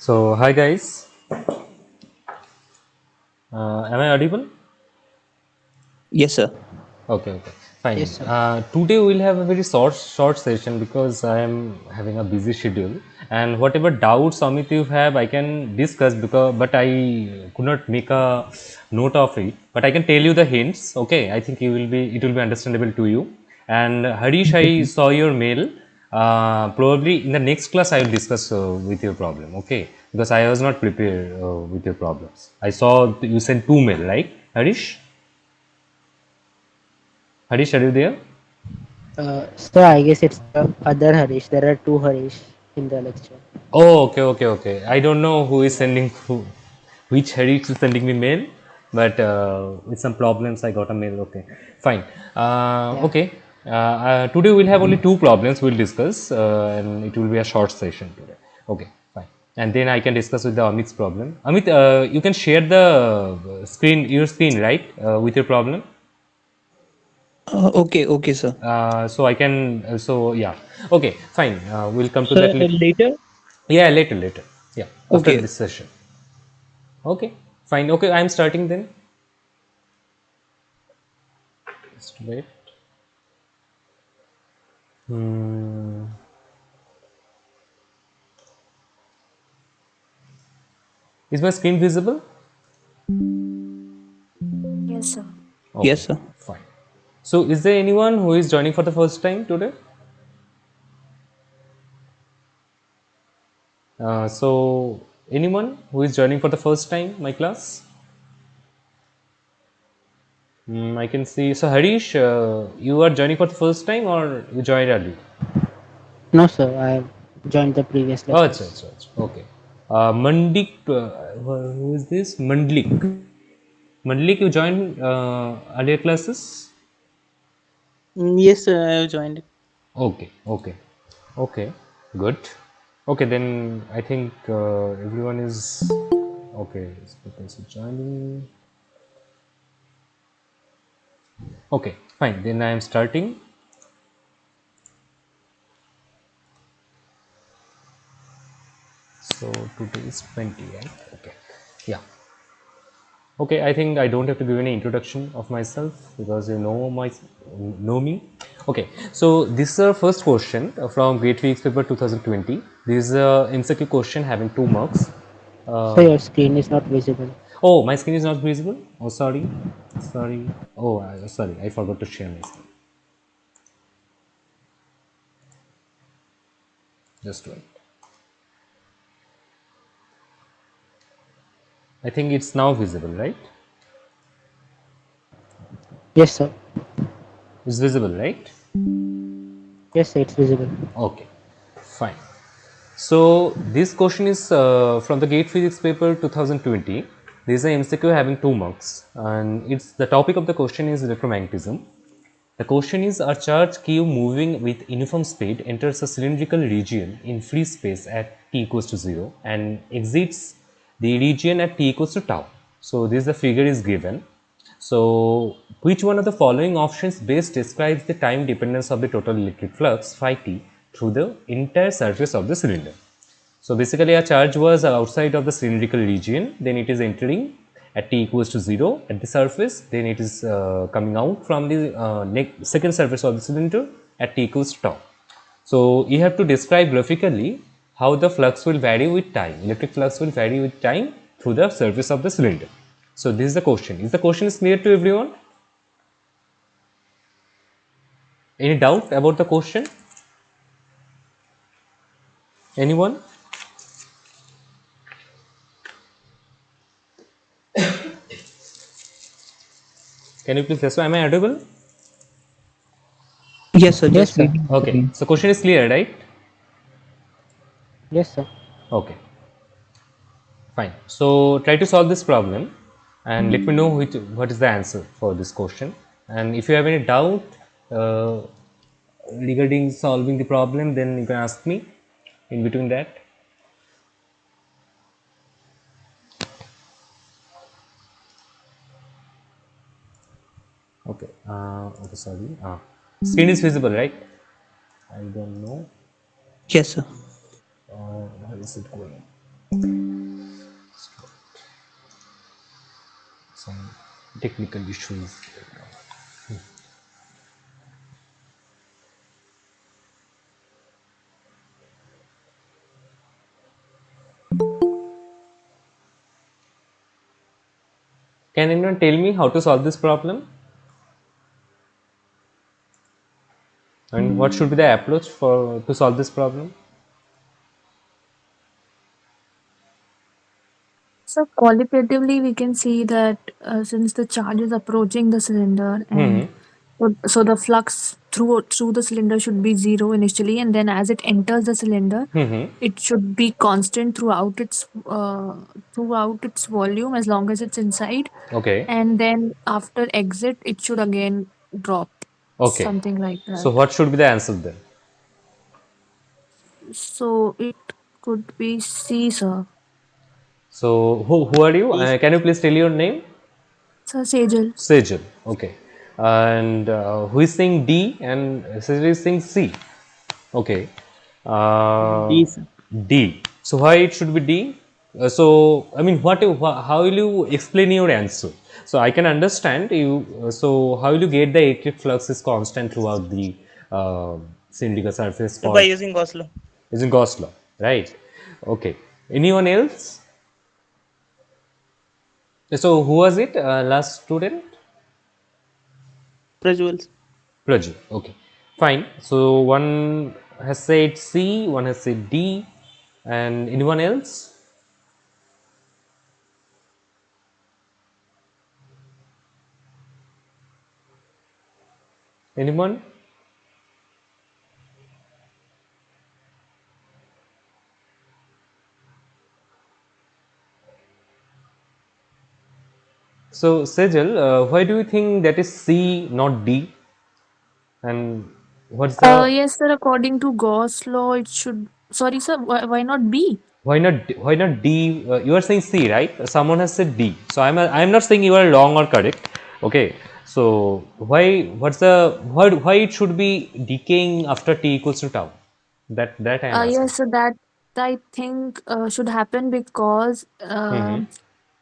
So, hi guys, am I audible? Yes, sir. Okay, fine. Yes, sir. Today we'll have a very short session because I am having a busy schedule, and whatever doubts Amit you have, I can discuss but I could not make a note of it. But I can tell you the hints. Okay, I think it will be understandable to you. And Harish, I saw your mail. Probably in the next class I will discuss with your problem. Okay, because I was not prepared with your problems. I saw you sent two mail, right, Harish? Harish, are you there? So I guess it's the other Harish. There are two Harish in the lecture. Oh, okay. I don't know who is Yeah. sending which Harish is sending me mail, but with some problems I got a mail. Okay, fine. Yeah. Okay. Today we'll have only two problems we'll discuss, and it will be a short session today. Okay, fine. And then I can discuss with the Amit's problem. Amit, you can share the your screen, right, with your problem. Okay, sir. So I can. So yeah. Okay, fine. We'll come to Sir, that. later? Yeah, later. Yeah, after Okay. this session. Okay, fine. Okay, I'm starting then. Just wait. Hmm. Is my screen visible? Yes, sir. Okay, Yes, sir. fine. So, is there anyone who is joining for the first time today? So, anyone who is joining for the first time my class? I can see. So, Harish, you are joining for the first time or you joined early? No, sir. I have joined the previous Oh, lectures. okay. Mandik, who is this? Mandlik. Mandlik, you joined earlier classes? Yes, sir, I have joined. Okay, good. Okay, then I think everyone is okay. Speakers are joining. Okay, fine. Then I am starting. So today is 20, right? Okay, yeah. Okay, I think I don't have to give any introduction of myself because you know me. Okay, so this is our first question from Grade 3 paper 2020. This is a MCQ question having 2 marks. So Uh, your screen is not visible. oh, my screen is not visible. Oh, sorry. Oh, sorry, I forgot to share my screen. Just wait. I think it's now visible, right? Yes, sir. It's visible, right? Yes, sir, it's visible. Okay, fine. So this question is from the GATE Physics paper 2020. This is a MCQ having 2 marks, and it's the topic of the question is electromagnetism. The question is a charge q moving with uniform speed enters a cylindrical region in free space at t equals to 0 and exits the region at t equals to tau. So this the figure is given. So which one of the following options best describes the time dependence of the total electric flux phi t through the entire surface of the cylinder? So basically a charge was outside of the cylindrical region, then it is entering at t equals to 0 at the surface, then it is coming out from the second surface of the cylinder at t equals to tau. So you have to describe graphically how the flux will vary with time, electric flux will vary with time through the surface of the cylinder. So this is the question. Is the question is clear to everyone? Any doubt about the question? Anyone? Can you please respond? Am I audible? Yes, sir. Yes, Just sir. reading the Okay. screen. So question is clear, right? Yes, sir. Okay. Fine. So try to solve this problem and let me know what is the answer for this question. And if you have any doubt uh, regarding solving the problem, then you can ask me in between that. Okay. Okay. Sorry. Screen is visible, right? I don't know. Yes, sir. Where is it going? Some technical issues. Can anyone tell me how to solve this problem? And what should be the approach for to solve this problem? So qualitatively, we can see that since the charge is approaching the cylinder, and so the flux through the cylinder should be zero initially, and then as it enters the cylinder, it should be constant throughout its volume as long as it's inside, Okay. and then after exit, it should again drop, Okay. something like So that. what should be the answer then? So it could be C, sir. So who are you? Can you please tell your name? Sir Sejal. Sejal. Okay. And who is saying D and Sejal is saying C. Okay. Uh, D, sir. D. So why it should be D? So I mean, how will you explain your answer? So I can understand you. So how will you get the electric flux is constant throughout the cylindrical surface So by for using Gauss law. using Gauss law, right? Okay. Anyone else? So who was it? Last student? Prajwal. Praju. Okay. Fine. So one has said C, one has said D, and anyone else? Anyone? So Sejal, why do you think that is C, not D? And what's the Yes, sir. According to Gauss law, it should. Sorry, sir. Why not B? why not D? You are saying C, right? Someone has said D. So I'm not saying you are wrong or correct. Okay. So why it should be decaying after T equals to tau? That I am asking. Yes, so that I think should happen because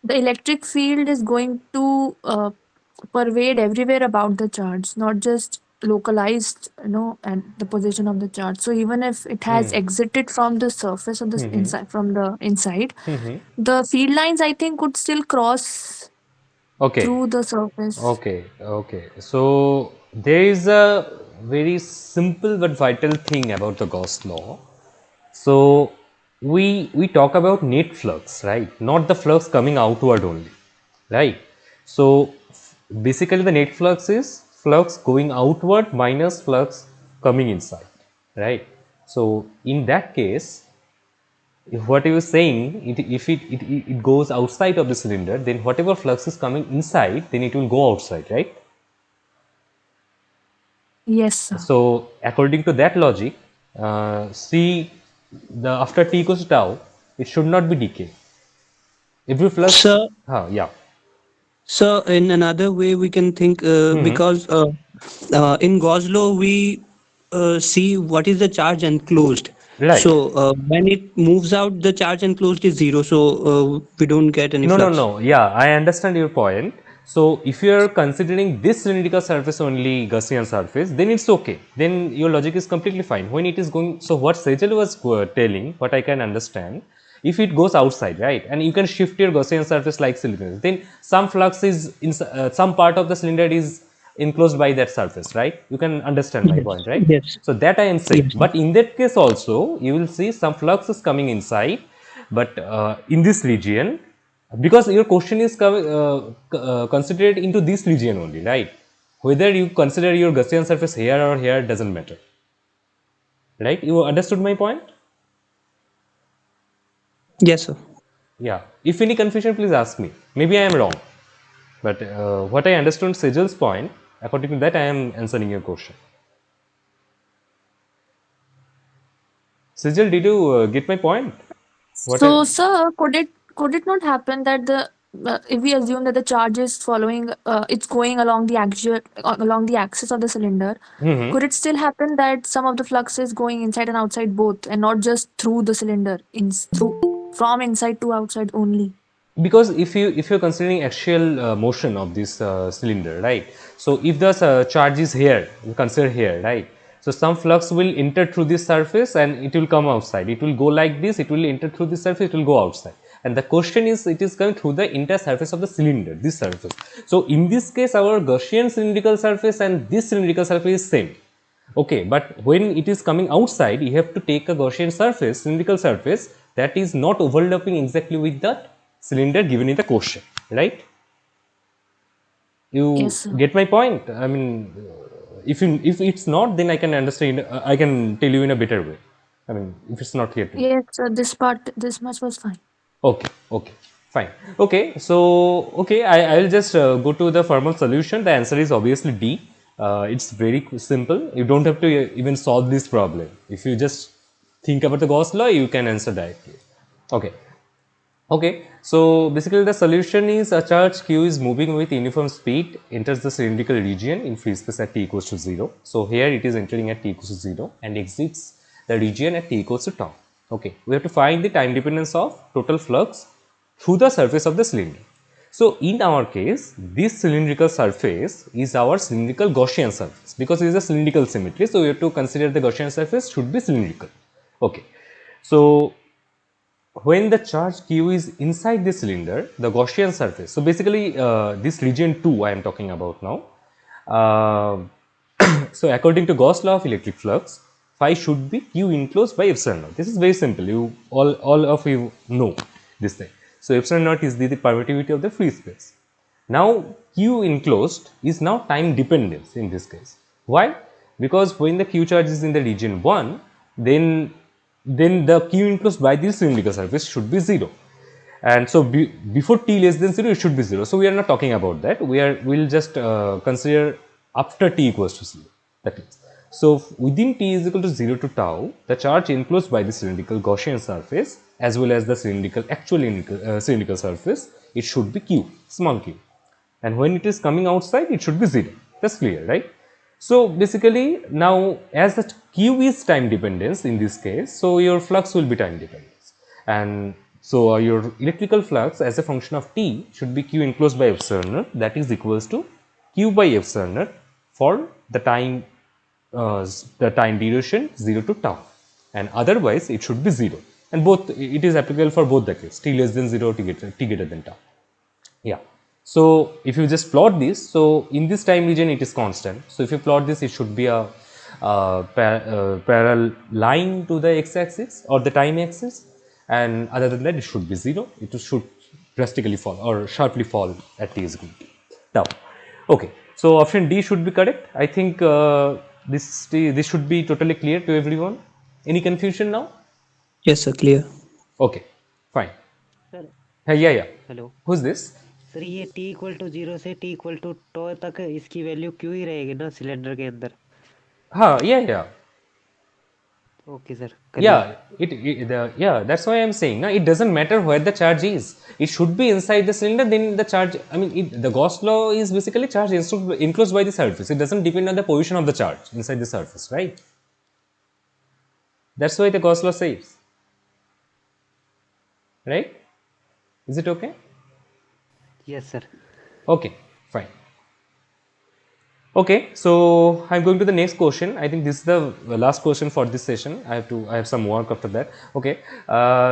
the electric field is going to pervade everywhere about the charge, not just localized, at the position of the charge. So even if it has exited from the surface of the inside, from the inside, the field lines I think could still cross Okay. through the surface. Okay, okay. So there is a very simple but vital thing about the Gauss law. So we talk about net flux, right? Not the flux coming outward only, right? So basically the net flux is flux going outward minus flux coming inside, right? So in that case, if what you are saying, if it goes outside of the cylinder, then whatever flux is coming inside, then it will go outside, right? Yes, sir. So according to that logic, C, the after T equals to tau, it should not be decay. Every flux, So, yeah. so in another way, we can think because in Gauss law we see what is the charge enclosed. Right. So when it moves out, the charge enclosed is zero. So we don't get any No, no, flux. no. Yeah, I understand your point. So if you are considering this cylindrical surface only Gaussian surface, then it's okay. Then your logic is completely fine. When it is going, so what Sejal was telling, what I can understand, if it goes outside, right, and you can shift your Gaussian surface like cylinder, then some flux is in some part of the cylinder is enclosed by that surface, right? You can understand my Yes. point, right? Yes. So that I am saying. Yes. But in that case also, you will see some flux is coming inside, but in this region, because your question is considered into this region only, right? Whether you consider your Gaussian surface here or here doesn't matter, right? You understood my point? Yes, sir. Yeah. If any confusion, please ask me. Maybe I am wrong, but what I understood Sejal's point, according to that, I am answering your question. Sejal, did you get my point? What I, So, sir, could it not happen that the if we assume that the charge is following, it's going along along the axis of the cylinder, could it still happen that some of the flux is going inside and outside both, and not just through the cylinder, in through from inside to outside only. Because if you're considering axial motion of this cylinder, right? So if the charge is here, consider here, right? So some flux will enter through this surface and it will come outside. It will go like this, it will enter through this surface, it will go outside. And the question is, it is coming through the entire surface of the cylinder, this surface. So in this case, our Gaussian cylindrical surface and this cylindrical surface is same. Okay, but when it is coming outside, you have to take a Gaussian surface, cylindrical surface, that is not overlapping exactly with that cylinder given in the question, right? You Yes, sir. get my point? I mean, if it's not, then I can understand. I can tell you in a better way. I mean, if it's not here to me. Yes, sir. This much was fine. Okay, okay, fine. Okay, so I'll just go to the formal solution. The answer is obviously D. It's very simple. You don't have to even solve this problem. If you just think about the Gauss law, you can answer directly. Okay. Okay, so basically the solution is a charge q is moving with uniform speed, enters the cylindrical region in free space at t equals to 0. So here it is entering at t equals to 0 and exits the region at t equals to tau. Okay, we have to find the time dependence of total flux through the surface of the cylinder. So in our case, this cylindrical surface is our cylindrical Gaussian surface because it is a cylindrical symmetry. So we have to consider the Gaussian surface should be cylindrical. Okay, so when the charge q is inside the cylinder, the Gaussian surface. So basically, this region 2 I am talking about now. So according to Gauss law of electric flux, phi should be q enclosed by epsilon naught. This is very simple. You all of you know this thing. So epsilon naught is the permittivity of the free space. Now q enclosed is now time dependence in this case. Why? Because when the q charge is in the region 1, then the q enclosed by this cylindrical surface should be 0. And so before t less than 0, it should be 0. So we are not talking about that. We'll just consider after t equals to 0. That is. So within t is equal to 0 to tau, the charge enclosed by the cylindrical Gaussian surface as well as the cylindrical cylindrical surface, it should be q, small q. And when it is coming outside, it should be 0. That's clear, right? So basically, now as the q is time dependence in this case, so your flux will be time dependence, and so your electrical flux as a function of t should be q enclosed by epsilon naught, that is equals to q by epsilon naught for the time duration 0 to tau, and otherwise it should be 0, and both it is applicable for both the case, t less than 0, t greater than tau. Yeah. So if you just plot this, so in this time region it is constant. So if you plot this, it should be a parallel line to the x-axis or the time axis, and other than that it should be 0. It should drastically fall or sharply fall at t is equal to tau. Okay. So option D should be correct. I think this should be totally clear to everyone. Any confusion now? Yes, sir. Clear. Okay. Fine. Sir Yeah. Hello Who's this? Sir ये t equal to 0 से t equal to to तक इसकी value क्यों ही रहेगी ना cylinder के अंदर Yeah. Okay sir Yeah, that's why I'm saying, it doesn't matter where the charge is. It should be inside the cylinder. Then the charge, I mean, the Gauss law is basically charge enclosed by the surface. It doesn't depend on the position of the charge inside the surface, right? That's why the Gauss law says, right? Is it okay? Yes sir Okay, fine. Okay, so I'm going to the next question. I think this is the last question for this session. I have some work after that. Okay,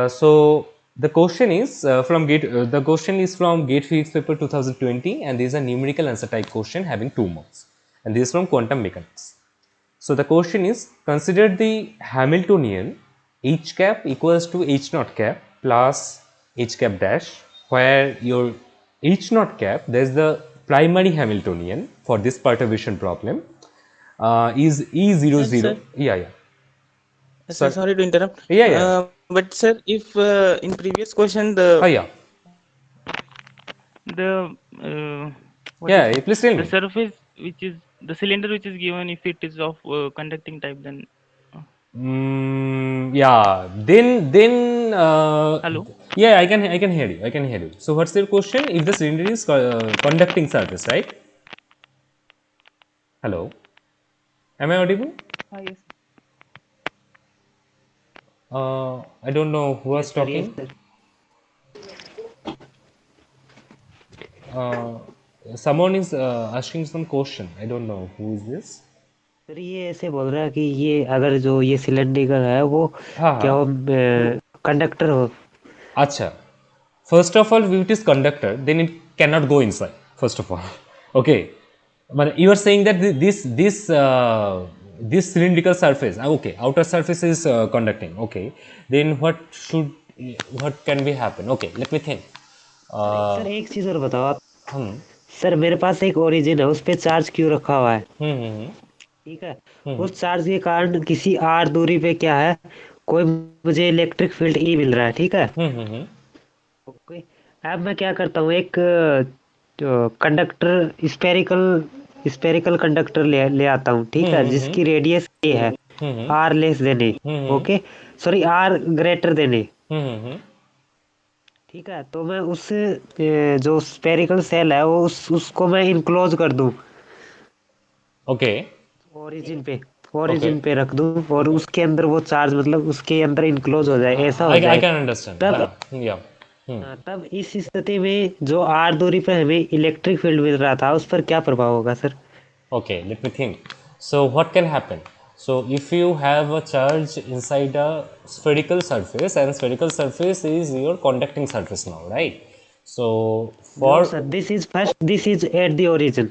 so the question is the question is from GATE Physics paper 2020, and this is a numerical answer type question having 2 marks, and this is from quantum mechanics. So the question is, consider the Hamiltonian h cap equals to h naught cap plus h cap dash, where your h naught cap, there is the primary Hamiltonian for this perturbation problem, is E00. Sir. Yeah. Sir, sorry to interrupt. Yeah. But sir, if in previous question Oh yeah. the what Yeah, is it? please tell The me. surface which is the cylinder which is given, if it is of conducting type, then Yeah. Then. Hello? Yeah, I can hear you. I can hear you. So what's your question? If the cylinder is conducting surface, right? Hello. Am I audible? Yes. I don't know who was yes sir talking. Yes sir someone is asking some question. I don't know who is this. Sir ये ऐसे बोल रहा है कि ये अगर जो ये सिलेंडर है वो हाँ क्या हाँ. वो कंडक्टर हो। Acha. First of all, if it is conductor, then it cannot go inside. First of all, okay. But you are saying that this cylindrical surface, okay, outer surface is conducting. Okay, then what can be happen? Okay, let me think. Sir एक चीज और बताओ आप। Hmm. Sir मेरे पास एक origin है, उस पे चार्ज क्यों रखा हुआ है? Hmm. ठीक है। Hmm. उस चार्ज के कारण किसी आर दूरी पे क्या है, कोई मुझे इलेक्ट्रिक फील्ड ई मिल रहा है, ठीक है। Hmm. Hmm. ओके। अब मैं क्या करता हूँ, एक कंडक्टर स्पेरिकल स्पेरिकल कंडक्टर ले आता हूँ, ठीक है, Hmm. जिसकी रेडियस ए है, Hmm. R less than a. Hmm. Okay, sorry r greater than a. Hmm. ठीक है, तो मैं उस जो स्पेरिकल सेल है वो उसको मैं इनक्लोज कर दूं, Okay. ओरिजिन पे रख दूं, और उसके अंदर वो चार्ज मतलब उसके अंदर इनक्लोज हो जाए, ऐसा हो I जाए। can understand. तब हाँ. Yeah. Hmm. हाँ, तब इस स्थिति में जो आर दूरी पे हमें इलेक्ट्रिक फील्ड मिल रहा था उस पर क्या प्रभाव होगा sir? Okay, let me think. So, what can happen? So, if you have a charge inside a spherical surface, and spherical surface is your conducting surface now, right? So, no for sir, this is at the origin.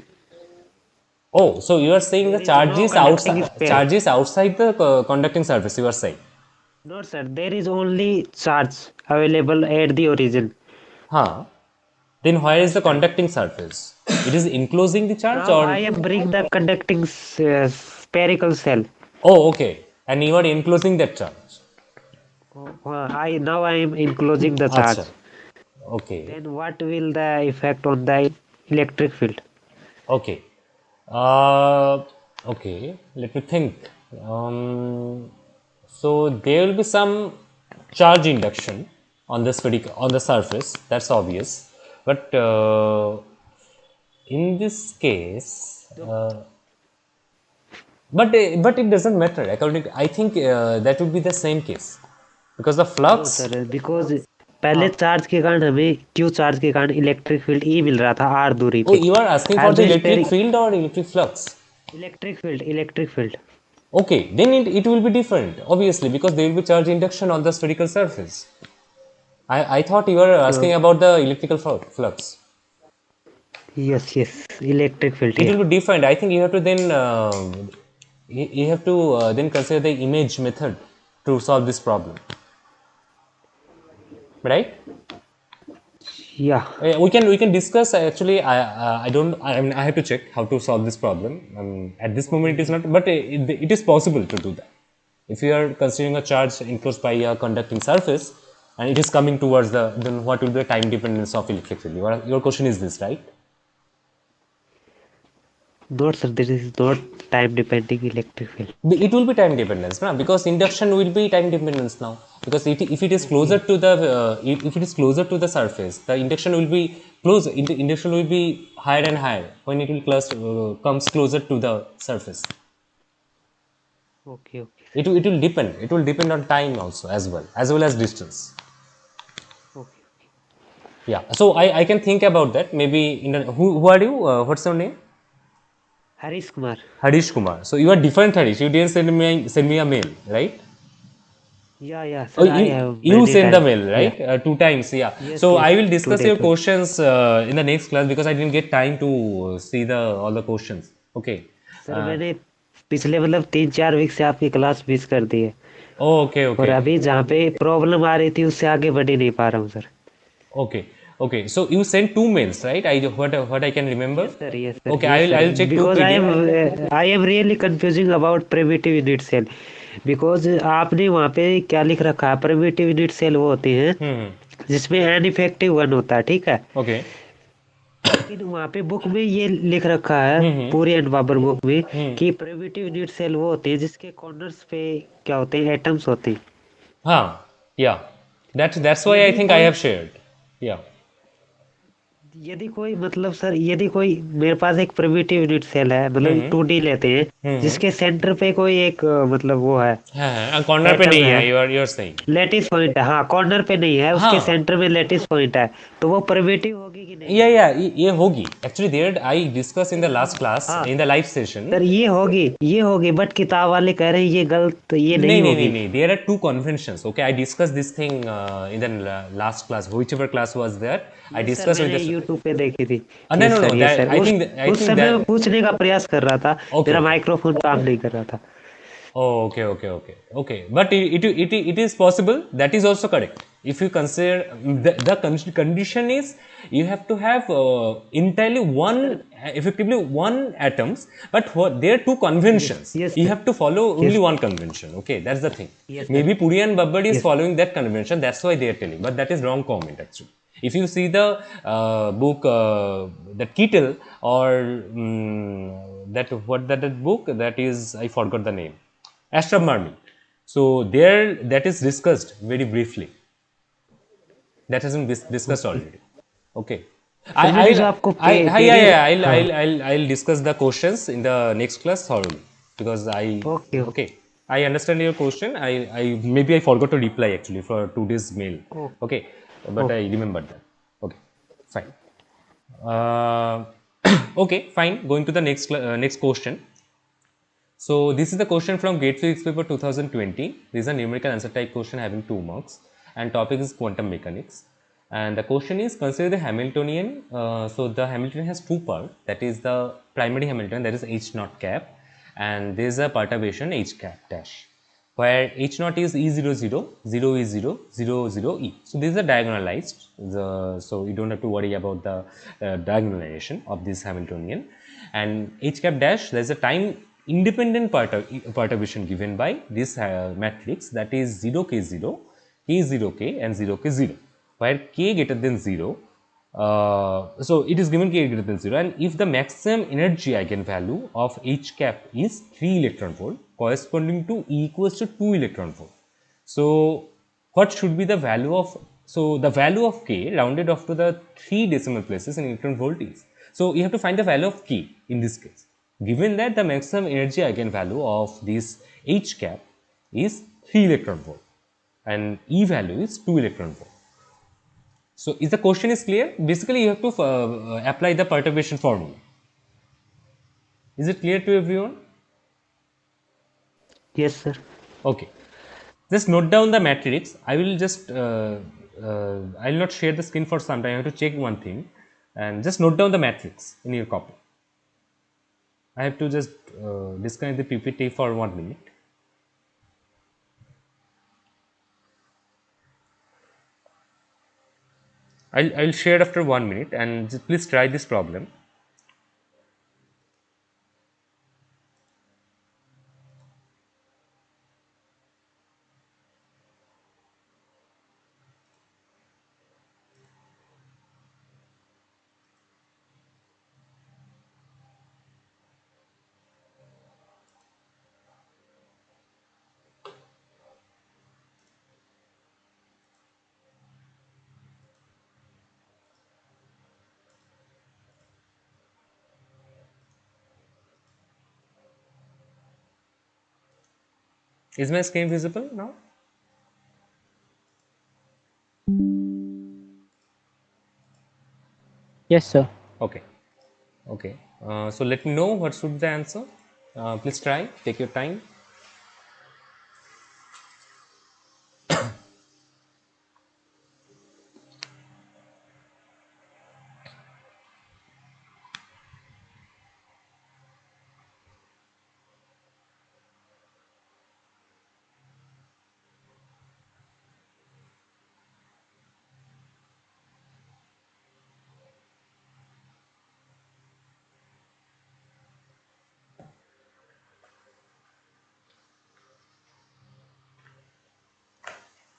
oh, so you are saying the there is charge no is conducting outside, sphere. charge is outside the conducting surface. You are saying, no sir, there is only charge available at the origin. huh? Then where is the conducting surface? It is enclosing the charge now or I am bring the conducting spherical cell. oh, okay, and you are enclosing that charge. I am enclosing the charge. Acha. Okay. Then what will the effect on the electric field? Okay. Uh, okay. Let me think. So there will be some charge induction on the on the surface. That's obvious. But in this case, but it doesn't matter. According to, I think that would be the same case because the no flux. Sir, because पहले charge के कारण हमें Q charge के कारण electric field E मिल रहा था are दूरी Oh, पे। you are asking for अब the जो electric स्पेरिक field or electric flux? Electric field. Okay, then it will be different, obviously, because there will be charge induction on the spherical surface. I thought you were asking about the electrical flux. Yes yes, electric field It या। will be different. I think you have to then you have to then consider the image method to solve this problem, right? या We can discuss actually. I don't I have to check how to solve this problem. At this moment, it is not, but it is possible to do that. If you are considering a charge enclosed by a conducting surface and it is coming towards the, then what will be the time dependence of electric field? Your question is this, right? Not sir, this is not time depending electric field. It will be time dependence, na? Because induction will be time dependence now. Because if it is closer to the if it is closer to the surface, the induction will be close. Induction will be higher and higher when it will comes closer to the surface. Okay okay It will depend. It will depend on time also as well as distance. Okay. Yeah. So I can think about that. Maybe in who are you? What's your name? Harish Kumar. Harish Kumar. So you are different Harish. You didn't send me a mail, right? Yeah Oh, sir, I have you many sent the time. mail, yeah right? Two times, yeah. Yes So I yes, will discuss today your too. questions in the next class because I didn't get time to see the all the questions. Okay. Sir मैंने पिछले मतलब 3-4 week से आपकी class miss कर दी है, Oh, okay, और okay, अभी जहाँ पे प्रॉब्लम आ रही थी उससे आगे बढ़ ही नहीं पा रहा हूँ sir. okay, okay. So you sent two mails, right? What I can remember. Yes sir, yes sir, Okay, yes I sir, will check two because PDF. I am really confusing about primitive unit cell. Because आपने वहाँ पे क्या लिख रखा है, primitive unit cell वो होते हैं Hmm. जिसमें एन इफेक्टिव वन होता है, ठीक है। Okay. लेकिन वहाँ पे बुक में ये लिख रखा है, Hmm. पूरी एंड बाबर बुक में, Hmm. कि प्रिमिटिव यूनिट सेल वो होते हैं जिसके कॉर्नर्स पे क्या होते हैं, एटम्स होते हैं। Huh. Yeah. That's why I यही think I कोई have shared. Yeah. यदि कोई मतलब सर, यदि कोई मेरे पास एक प्रिमिटिव यूनिट सेल है, मतलब हम्म 2D लेते हैं, जिसके सेंटर पे कोई एक मतलब वो है, हाँ कॉर्नर पे एटम नहीं है, है, यू आर सही। लेटिस पॉइंट है, हाँ कॉर्नर पे नहीं है, उसके हाँ सेंटर में लेटिस पॉइंट है, तो वो प्रिमिटिव होगी कि नहीं या होगी? ये होगी actually, there I discuss in the last class हाँ in the live session. Sir, ये होगी, बट किताब वाले कह रहे हैं ये गलत, ये नहीं नहीं नहीं नहीं होगी। नहीं, there are two conventions. Okay, I discussed this thing in the last class, whichever class was there. I ये सर discussed with मैंने the यूट्यूब पे देखी थी। no ये no no, सर, ये that सर, I उस think I उस think समय मैं that पूछने का प्रयास कर रहा था, okay मेरा okay. माइक्रोफोन काम नहीं कर रहा था। Oh, okay, okay, okay, okay. But it is possible. That is also correct. If you consider the condition is you have to have entirely sir one, effectively one atoms, but what, there are two yes conventions. Yes You sir, have to follow only yes one convention. Okay, that's the thing. Yes sir, Maybe Puri and Babbar is yes following that convention. That's why they are telling. But that is wrong comment actually. If you see the book, that Kittel or that what that book, that is, I forgot the name, astronomy. So there that is discussed very briefly. That has been discussed okay already. Okay. Sir. मैंने जो आपको Yeah, PDF, yeah, हाँ, I'll discuss the questions in the next class thoroughly, because okay okay okay, I understand your question. Maybe I forgot to reply actually for today's mail. Okay, but I okay remembered that. Okay, fine. Uh, okay, fine. Going to the next question. So this is the question from Gate Physics paper 2020. This is a numerical answer type question having 2 marks, and topic is quantum mechanics. And the question is, consider the Hamiltonian. So the Hamiltonian has two parts, that is the primary Hamiltonian, that is H naught cap, and there is a perturbation H cap dash, where H naught is E00, 0 is 0, 0, 0 E. So these are diagonalized, so you don't have to worry about the diagonalization of this Hamiltonian. And H cap dash, there is a time independent perturbation given by this matrix, that is 0 k 0, k 0 k and 0 k 0, where k greater than 0. So it is given k greater than 0, and if the maximum energy eigenvalue of H cap is 3 electron volt corresponding to E equals to 2 electron volt. So what should be the value of, so the value of k rounded off to the 3 decimal places in electron volt is. So you have to find the value of k in this case, given that the maximum energy eigenvalue of this H cap is 3 electron volt and E value is 2 electron volt. So if the question is clear, basically you have to apply the perturbation formula. Is it clear to everyone? Yes sir. Okay. Just note down the matrix. I will just I will not share the screen for some time. I have to check one thing, and just note down the matrix in your copy. I have to just disconnect the PPT for 1 minute. I'll share after 1 minute, and just please try this problem. Is my screen visible now? Yes, sir. Okay. Okay. So let me know what should be the answer. Please try. Take your time.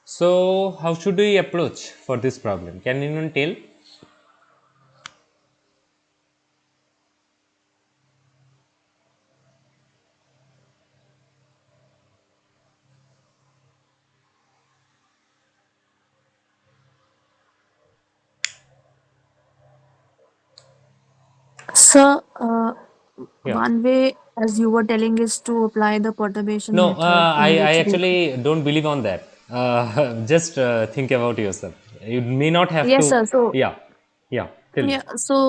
So how should we approach for this problem? Can anyone tell? So, Yeah. one way, as you were telling, is to apply the perturbation No, method in I which they. actually don't believe on that. Just think about yourself. You may not have Yes, to. sir. So, Yeah, yeah. Tell me. yeah, so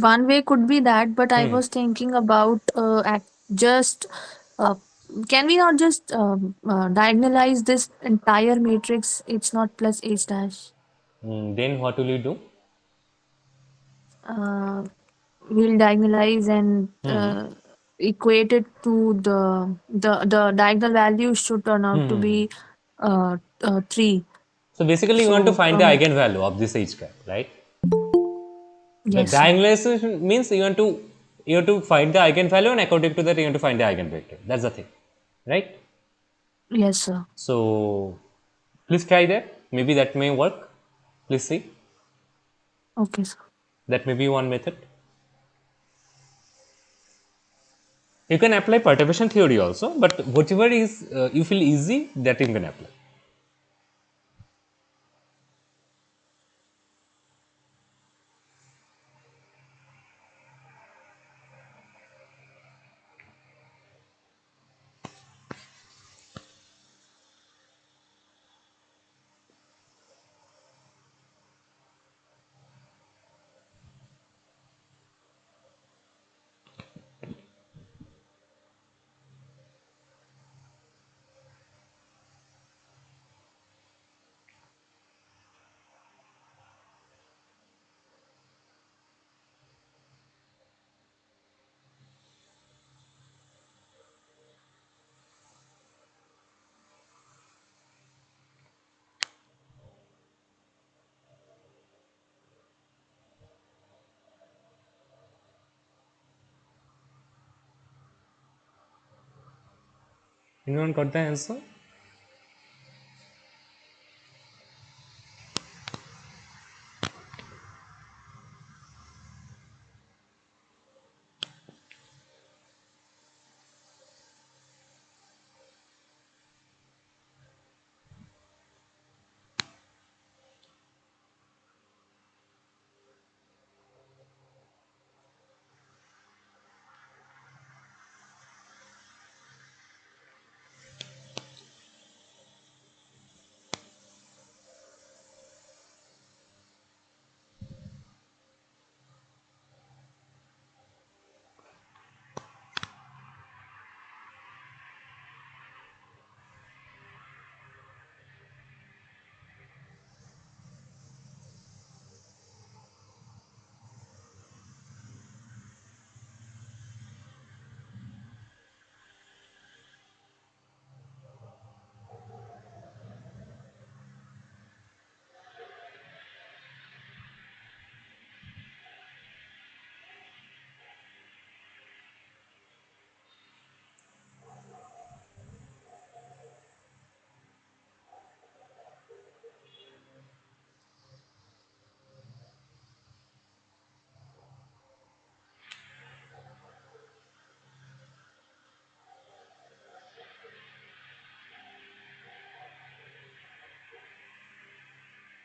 one way could be that, but I was thinking about just uh, can we not just diagonalize this entire matrix H naught plus H dash? Then what will you do? Uh, we'll diagonalize and equate it to the diagonal value should turn out to be 3. So basically, you want to So find the eigenvalue of this H cap, right? The yes, sir. diagonalization means you want to find the eigenvalue, and according to that you want to find the eigenvector. That's the thing, right? Yes, sir. So please try that. Maybe that may work. Please see. Okay, sir. That may be one method. You can apply perturbation theory also, but whatever is you feel easy, that you can apply. Anyone got the answer?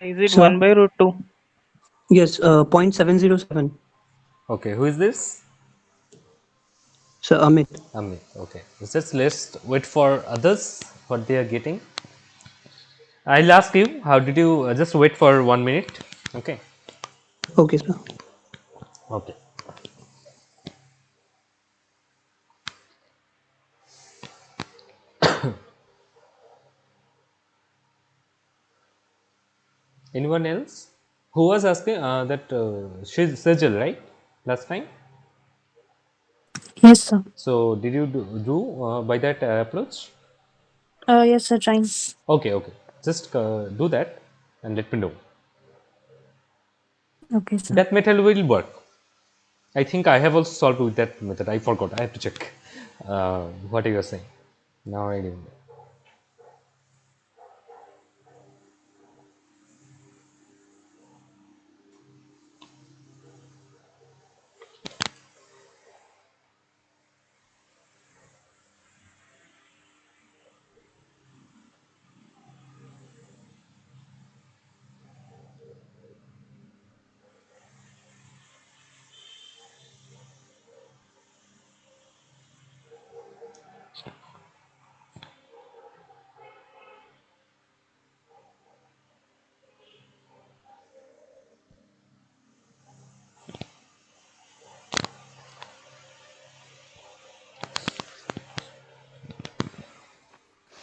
Is it Sir, 1 by root 2? yes, 0.707. Okay, who is this? Sir, Amit. Amit. Okay, let's wait for others what they are getting. I'll ask you. How did you just wait for 1 minute? Okay. Okay, sir. Okay. Anyone else? Who was asking that Sejal, right? Last time. Yes, sir. So did you do by that approach? Yes, sir. Trying. Okay, okay. Just do that and let me know. Okay, sir. That method will work. I think I have also solved with that method. I forgot. I have to check what you are saying. Now I remember.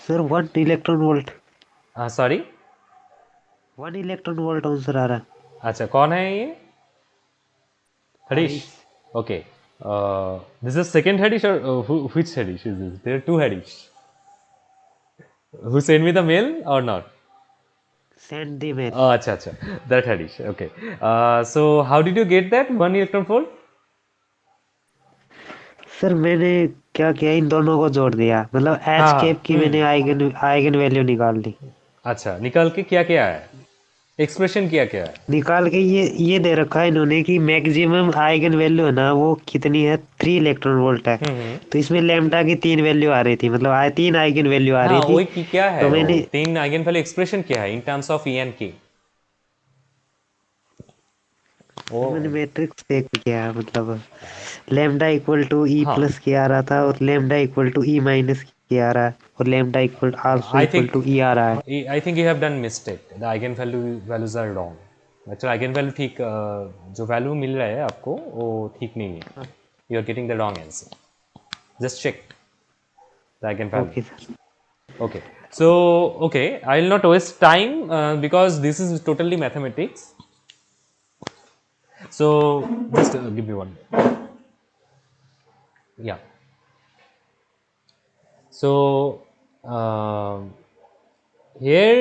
Sir 1 electron volt sorry 1 electron volt answer आ रहा अच्छा कौन है ये Harish Harish okay this is second Harish or which Harish is this there are two Harish who sent me the mail or not send the mail oh acha that Harish okay so how did you get that 1 electron volt sir मैंने क्या किया इन दोनों को जोड़ दिया मतलब H हाँ cap की मैंने आइगन आइगन वैल्यू निकाल दी अच्छा निकाल के क्या क्या है एक्सप्रेशन क्या क्या है निकाल के ये दे रखा है इन्होंने कि मैक्सिमम आइगन वैल्यू है ना वो कितनी है 3 इलेक्ट्रॉन वोल्ट है तो इसमें लैम्डा की 3 वैल्यू आ रही थी मतलब 3 आइगन वैल्यू आ हाँ रही थी वही की क्या है तो वो मैंने तीन आइगन वैल्यू एक्सप्रेशन क्या है in terms of E and के वो मैंने मैट्रिक्स देख किया मतलब लैम्डा इक्वल टू ई हाँ प्लस के आ रहा था और lambda equal to e minus k आ रहा है और lambda equal also I equal think to e आ रहा है I think you have done mistake. The values are wrong. Actually eigen value ठीक जो value मिल रहा है आपको वो ठीक नहीं है. You are getting the wrong answer. Just check the eigen value. Okay sir Okay. So okay, I will not waste time because this is totally mathematics. So just give me one. Yeah. So. Here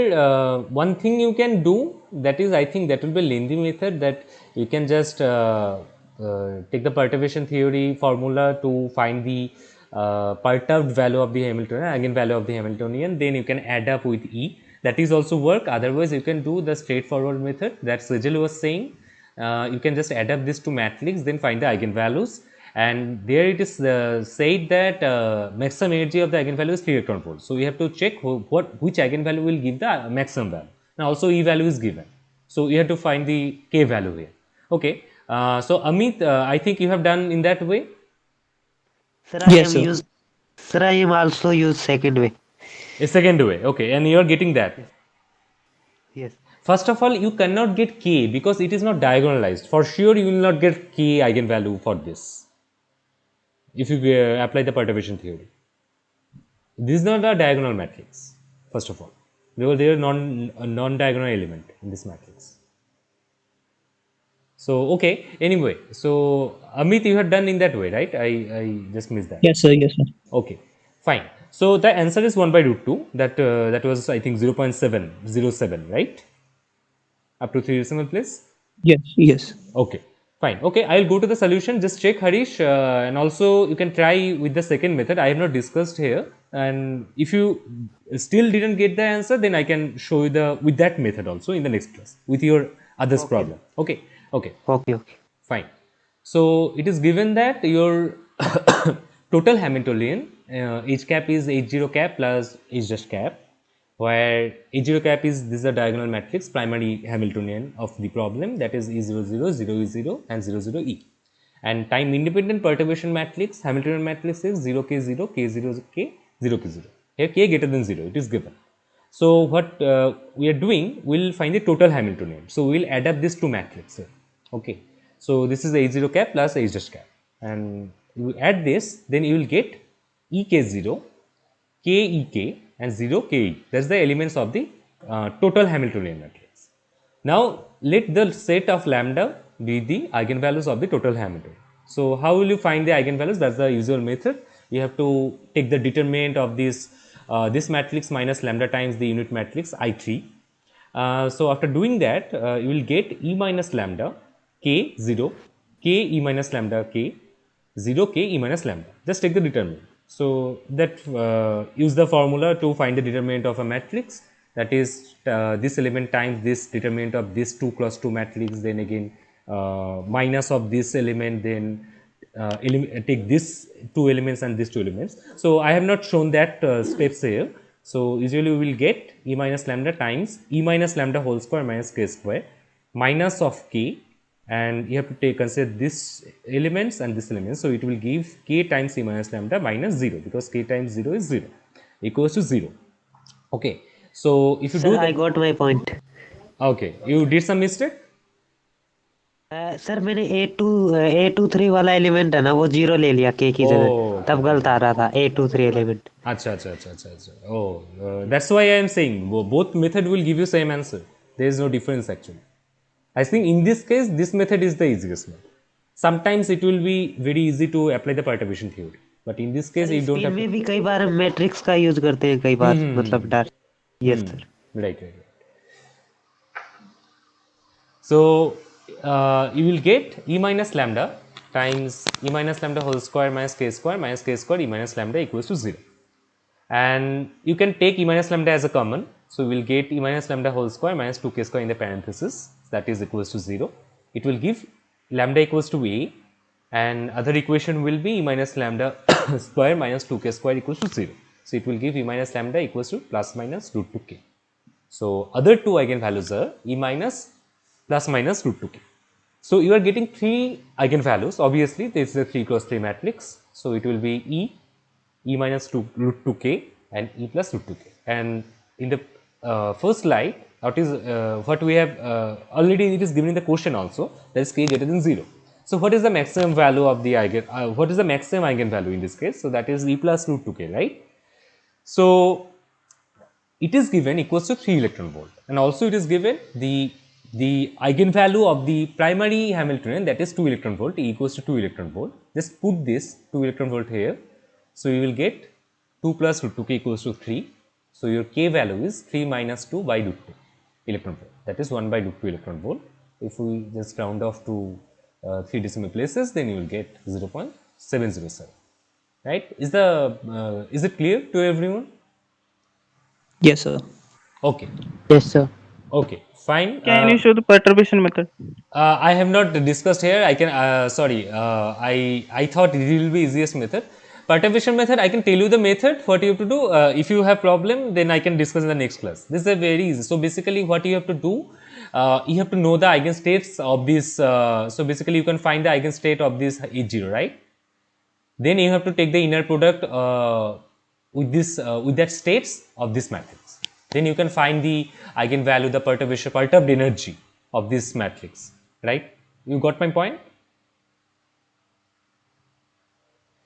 one thing you can do, that is I think that will be lengthy method, that you can just take the perturbation theory formula to find the perturbed value of the Hamiltonian, eigenvalue of the Hamiltonian, then you can add up with E. That is also work. Otherwise you can do the straightforward method that Sejal was saying. You can just add up this to matrix, then find the eigenvalues, and there it is said that maximum energy of the eigenvalue is 3 electron volts. So we have to check which eigenvalue will give the maximum value. Now also E value is given, so you have to find the K value here. Okay, so Amit, I think you have done in that way. Sir I Yes, am sir. Use sir I am also use second way A second way, okay, and you are getting that. Yes First of all, you cannot get K because it is not diagonalized. For sure, you will not get K eigenvalue for this if you apply the perturbation theory. This is not a diagonal matrix, first of all, because there is a non-diagonal element in this matrix. So, okay, anyway, so Amit, you have done in that way, right? I just missed that. Yes, sir. Yes, sir. Okay, fine. So, the answer is 1 by root 2, that was I think 0.707, right? Up to 3 decimal place. Yes, yes. Okay, fine. Okay, I'll go to the solution. Just check Harish, and also you can try with the second method. I have not discussed here, and if you still didn't get the answer, then I can show you the with that method also in the next class with your others problem. Okay, okay, okay okay fine. So it is given that your total Hamiltonian H cap is H0 cap plus H dash cap, where H0 cap is this is a diagonal matrix primary Hamiltonian of the problem, that is E00, 0E0 and 00E. And time independent perturbation matrix Hamiltonian matrix is 0k0 k0 k 0 k0. Here k greater than 0, it is given. So what we are doing, we will find the total Hamiltonian. So we will add up these two matrices. Okay. So this is H0 cap plus H dash cap, and you add this, then you will get EK0, KEK and 0 KE. That's the elements of the total Hamiltonian matrix. Now let the set of lambda be the eigenvalues of the total Hamiltonian. So how will you find the eigenvalues? That's the usual method. You have to take the determinant of this matrix minus lambda times the unit matrix I3. So after doing that, you will get E minus lambda k 0 k E minus lambda k 0 k E minus lambda. Just take the determinant. So that use the formula to find the determinant of a matrix, that is this element times this determinant of this 2 cross 2 matrix, then again minus of this element, then take this two elements and these two elements. So I have not shown that steps here. So usually we will get E minus lambda times E minus lambda whole square minus k square minus of k, and you have to take consider this elements and this elements. So it will give k times E minus lambda minus 0, because k times 0 is 0 equals to 0. Okay. So if you sir do I that, got my point okay, you did some mistake. Sir मैंने A2 3 वाला element है ना वो zero ले लिया के की जगह तब गलत आ रहा था 823 एलिमेंट। अच्छा. Oh, that's why I am saying both method will give you same answer. There is no difference actually. I think in this case, this method is the easiest one. Sometimes it will be very easy to apply the perturbation theory, but in this case, sir you don't spin have to. में भी कई बार matrix का use करते हैं, कई बार मतलब dot. Yes sir. Right. So you will get e minus lambda times e minus lambda whole square minus k square e minus lambda equals to 0. And you can take e minus lambda as a common. So we will get e minus lambda whole square minus 2k square in the parenthesis, that is equals to 0. It will give lambda equals to a, and other equation will be e minus lambda square minus 2k square equals to 0. So it will give e minus lambda equals to plus minus root 2k. So other two eigenvalues are e minus plus minus root 2k. So you are getting three eigenvalues. Obviously, this is a 3 cross 3 matrix. So it will be e minus 2 root 2k and e plus root 2k. And in the first slide, what we have already, it is given in the question also, that is k greater than 0. So what is the maximum value of the what is the maximum eigenvalue in this case? So that is e plus root 2k, right? So it is given equals to 3 electron volt, and also it is given the eigenvalue of the primary Hamiltonian, that is 2 electron volt, E equals to 2 electron volt. Just put this 2 electron volt here. So you will get 2 plus root 2k equals to 3. So your k value is 3 minus 2 by root 2 electron volt, that is 1 by root 2 electron volt. If we just round off to 3 decimal places, then you will get 0.707, right? Is it clear to everyone? Yes, sir. Okay. Yes sir. Okay, fine. Can you show the perturbation method? I have not discussed here. I can sorry. I thought it will be easiest method. Perturbation method. I can tell you the method. What you have to do. If you have problem, then I can discuss in the next class. This is a very easy. So basically, what you have to do, you have to know the eigenstates of this. So basically, you can find the eigenstate of this H0, right? Then you have to take the inner product with this with that states of this matrix. Then you can find the eigenvalue, the perturbed energy of this matrix, right? You got my point?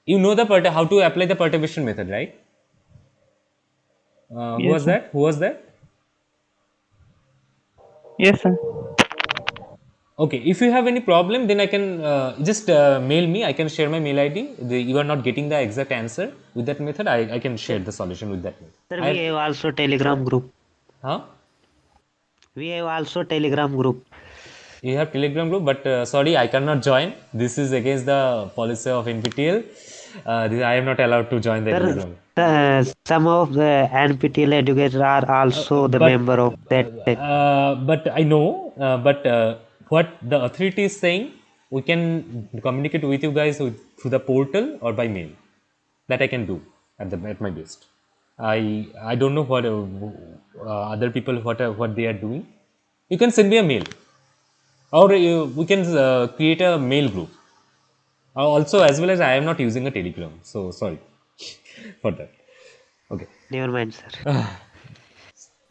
You know the how to apply the perturbation method, right? Who Yes, was sir. that? Who was that? Yes, sir. Okay, if you have any problem, then I can just mail me. I can share my mail ID. You are not getting the exact answer with that method. I can share the solution with that method. Sir we have also Telegram group. Huh? We have also Telegram group. You have Telegram group, but sorry, I cannot join. This is against the policy of NPTL. I am not allowed to join the sir Telegram. some of the NPTEL educators are also the member of that. But I know. But what the authority is saying, we can communicate with you guys through the portal or by mail. That I can do at my best. I don't know what other people what they are doing. You can send me a mail, or we can create a mail group. Also, as well as I am not using a Telegram, so sorry for that. Okay, Never mind, sir.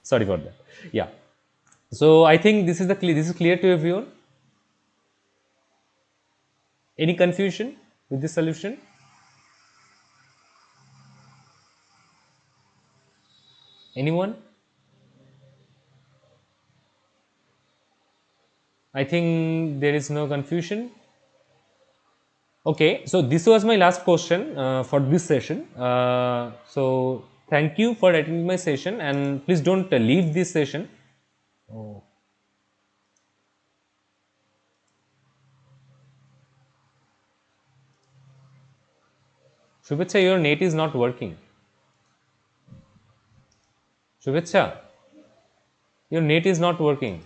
sorry for that. Yeah. So I think this is clear to everyone. Any confusion with this solution? Anyone? I think there is no confusion. Okay, so this was my last question for this session. So thank you for attending my session, and please don't leave this session. Oh. Shubhechha, your net is not working. Shubhechha, your net is not working.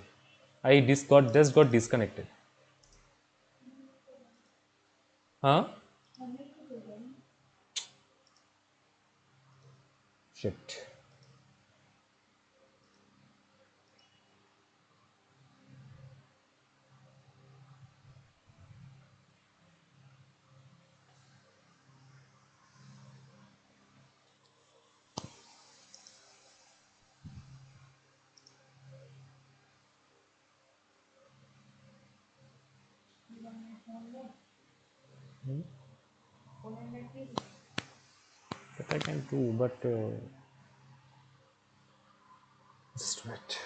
I just got disconnected. Huh? Shit. what I can do, but just wait.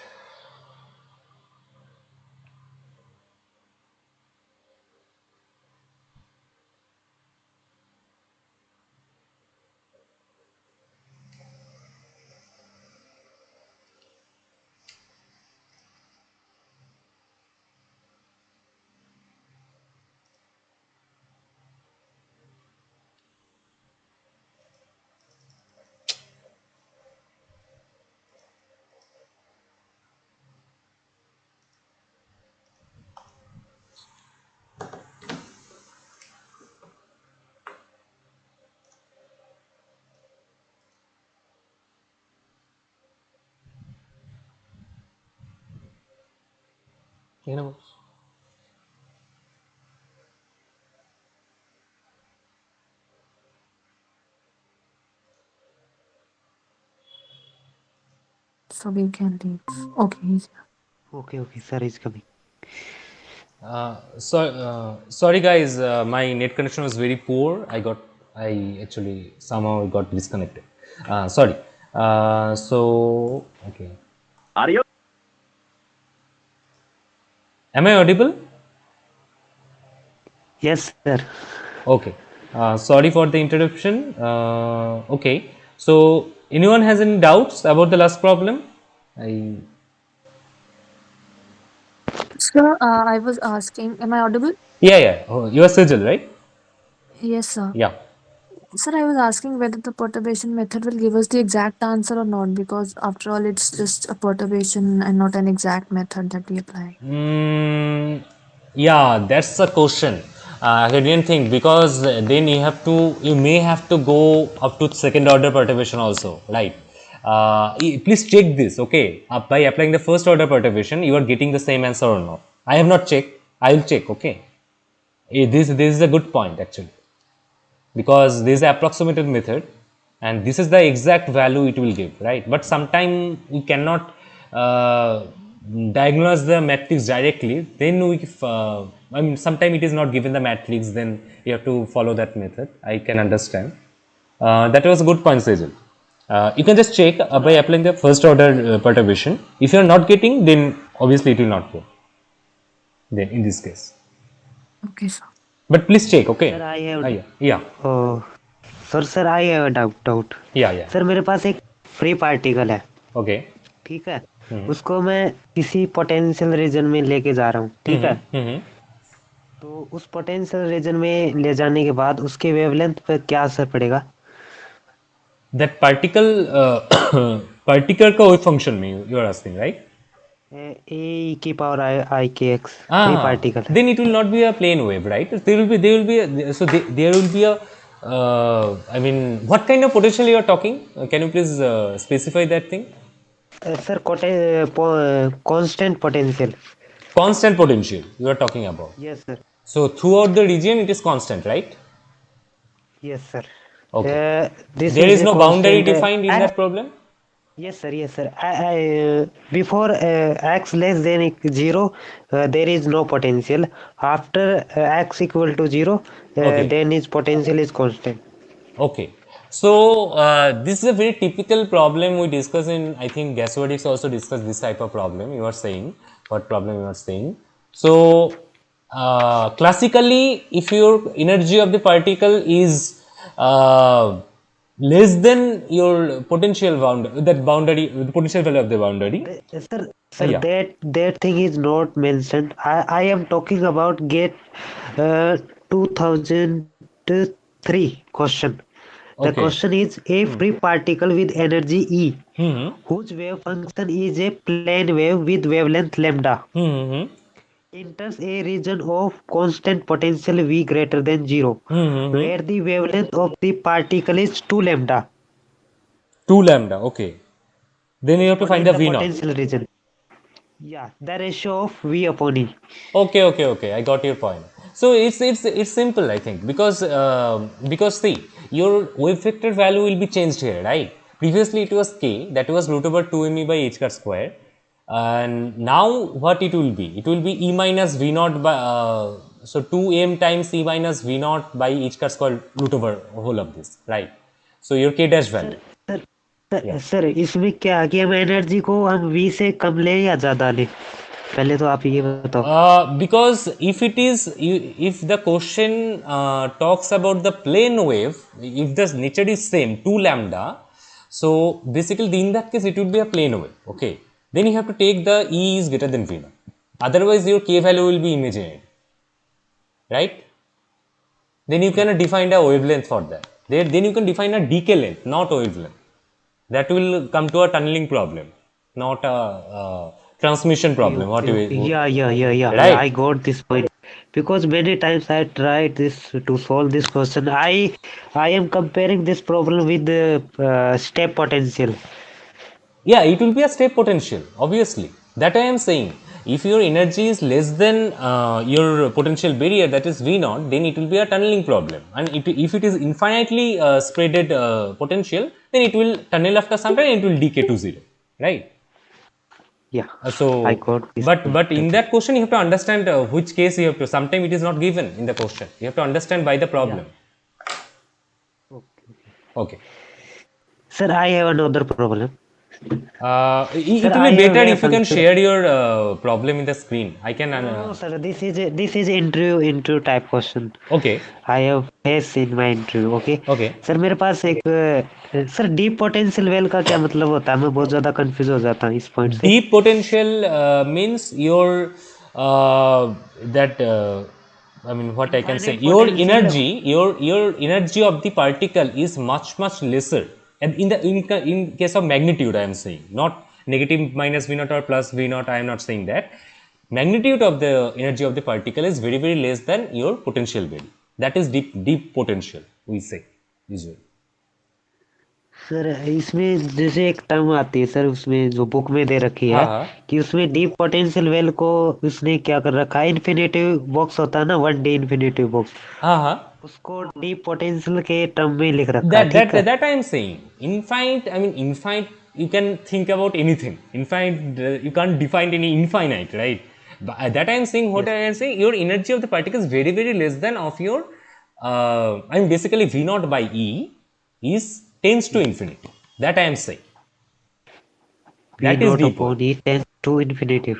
You know. So we can leave. Okay. He's here. Okay, sir is coming. Sorry guys, my net connection was very poor. I actually somehow got disconnected. Sorry. Okay. Am I audible? Yes, sir. Okay. Sorry for the interruption. Okay. So, anyone has any doubts about the last problem? I Sir, I was asking, am I audible? Yeah. Oh, you are Sejal, right? Yes, sir. Yeah. Sir, I was asking whether the perturbation method will give us the exact answer or not, because after all, it's just a perturbation and not an exact method that we apply. Yeah, that's the question. I didn't think, because then you may have to go up to second order perturbation also, right? Please check this, okay? By applying the first order perturbation, you are getting the same answer or not. I have not checked. I will check, okay? This is a good point actually, because this is the approximated method and this is the exact value it will give, right? But sometimes we cannot diagnose the matrix directly, then I mean sometimes it is not given the matrix, then you have to follow that method. I can understand. That was a good point, Sejal. You can just check by applying the first order perturbation. If you are not getting, then obviously it will not go then in this case, Okay, sir. but please check, okay? Sir, I have. Yeah, yeah, Oh, sir I have doubt. yeah. Sir मेरे पास एक free particle है. Okay. ठीक है. उसको मैं किसी potential region में लेके जा रहा हूँ. ठीक है. तो उस पोटेंशियल रीजन में ले जाने के बाद उसके वेवलेंथ पे क्या असर पड़ेगा? That particle का wave function में you are asking, right? ए की पावर आई के x free particle. Then it will not be a plane wave, right? There will be a I mean, what kind of potential you are talking? Can you please specify that thing? Sir constant potential. Constant potential you are talking about. Yes sir. So throughout the region it is constant, right? Yes sir. Okay. This There is is A no boundary constant. defined in that problem. Yes, sir. Yes, sir. Before x less than 0, there is no potential. After x equal to 0, Okay. then its potential is constant. Okay. So this is a very typical problem we discuss in, I think gasworks also discuss this type of problem. You are saying what problem you are saying. So classically, if your energy of the particle is less than your potential boundary, that boundary, the potential value of the boundary. Sir, Yeah. that thing is not mentioned. I am talking about GATE 2003 question. The Okay. question is a free particle with energy E, Hmm. whose wave function is a plane wave with wavelength lambda, Hmm. enters a region of constant potential V greater than 0, Hmm. where the wavelength of the particle is 2 lambda 2 lambda. Okay. Then you have to find in the the V naught. potential region. Yeah, the ratio of V upon E. Okay. I got your point. So it's simple, I think, because see, your wave vector value will be changed here, right? Previously it was k, that was root over 2me by h cut square, and now what it will be? It will be e minus v naught by so 2m times e minus v naught by h cut square root over whole of this, right? So your k dash value. Sir sir Yeah. Sir इसमें क्या कि हम energy को हम we से कम लें या ज्यादा लें? पहले तो आप ये बताओ। Because if it is, if the question talks about the plane wave, if the nature is same 2 lambda, so basically in that case it would be a plane wave. Okay, then you have to take the E is greater than V naught. Otherwise your k value will be imaginary, right? Then you can define a wavelength for that. Then you can define a decay length, not wavelength. That will come to a tunneling problem, not a transmission problem. What Okay, you okay. Yeah. I right? got this point. Because many times I tried this to solve this question. I am comparing this problem with the step potential. Yeah, it will be a step potential, obviously. That I am saying. If your energy is less than your potential barrier, that is V naught, then it will be a tunneling problem. And if it is infinitely spreaded potential, then it will tunnel after some time and it will decay to zero, right? Yeah, I So, got this but point. in Okay. that question, you have to understand which case you have to. Sometimes it is not given in the question. You have to understand by the Yeah. problem. Okay. Okay. Sir, I have another problem. It Sir, will I be have a better wave if you can function. share your problem in the screen. I can. No, sir. This is interview type question. Okay. I have faced in my interview. Okay. Okay. Sir मेरे पास एक sir deep potential well का क्या मतलब होता है? मैं बहुत ज्यादा कंफ्यूज हो जाता हूँ इस पॉइंट से। Deep potential means your that I mean what I can say, infinite potential. your energy of the particle is much lesser, and in case of magnitude I am saying, not negative minus v naught or plus v naught. I am not saying that. Magnitude of the energy of the particle is very less than your potential value. That is deep potential we say usually. Sir इसमें जैसे एक term आती है sir, उसमें जो book में दे रखी हाँ है हाँ कि उसमें डीप पोटेंशियल वेल को उसने क्या कर रखा है, इन्फिनेटिव बॉक्स होता है ना, 1D इन्फिनेटिव बॉक्स, हाँ हाँ. उसको डीप पोटेंशियल के टर्म में लिख रखा है, that ठीक that है। that I am saying. Infinite, I mean infinite, you can think about anything. Infinite, you can't define any infinite, right? But that I am saying, what Yes. I am saying, your energy of the particle is very less than of your I mean basically v naught by E is tends to infinity. That I am saying. We That is not deeper. Upon e tends to infinity.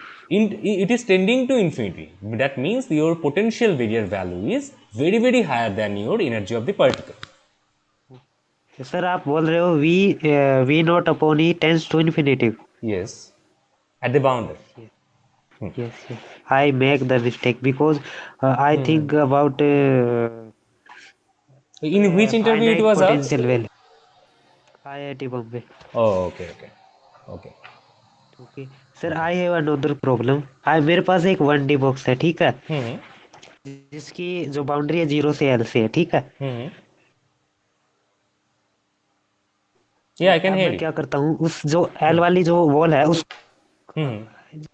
It is tending to infinity. That means your potential barrier value is very higher than your energy of the particle. Sir आप बोल रहे हो we not upon e tends to infinity. Yes, at the boundary. Yes, yes. I make the mistake because I think about In which interview it finite was asked? potential well. IIT Bombay. Oh, okay. Okay. Sir, I have another problem. मेरे पास एक 1D box है, ठीक है, Hmm. जिसकी जो boundary है 0 से L से है, ठीक है। Hmm. Yeah, तो I can अब hear मैं you. क्या करता हूँ, उस जो L वाली जो वॉल है Hmm.